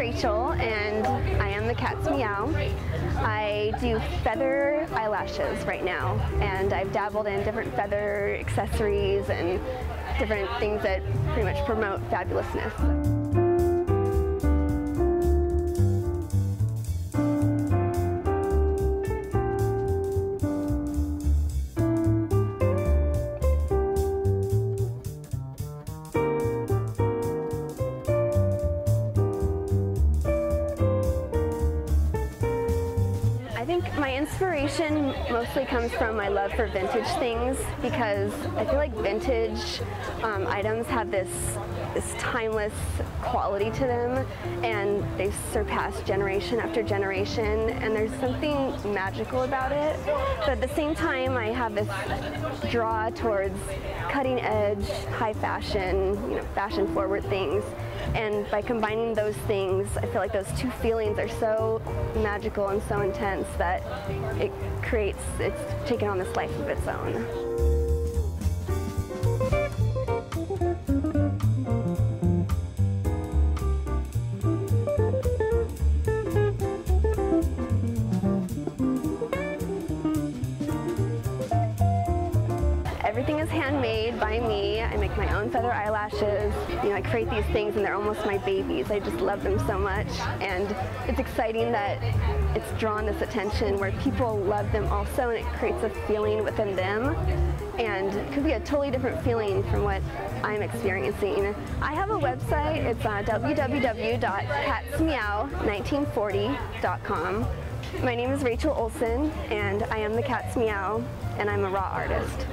Rachel, and I am the cat's Meow. I do feather eyelashes right now, and I've dabbled in different feather accessories and different things that pretty much promote fabulousness. I think my inspiration mostly comes from my love for vintage things, because I feel like vintage items have this timeless quality to them, and they surpass generation after generation, and there's something magical about it. But at the same time, I have this draw towards cutting edge, high fashion, fashion forward things. And by combining those things, I feel like those two feelings are so magical and so intense that it's taken on this life of its own. Everything is handmade by me. I make my own feather eyelashes. I create these things and they're almost my babies. I just love them so much, and it's exciting that it's drawn this attention where people love them also, and it creates a feeling within them, and it could be a totally different feeling from what I'm experiencing. I have a website. It's www.catsmeow1940.com. My name is Rachel Olson, and I am the cat's Meow, and I'm a raw artist.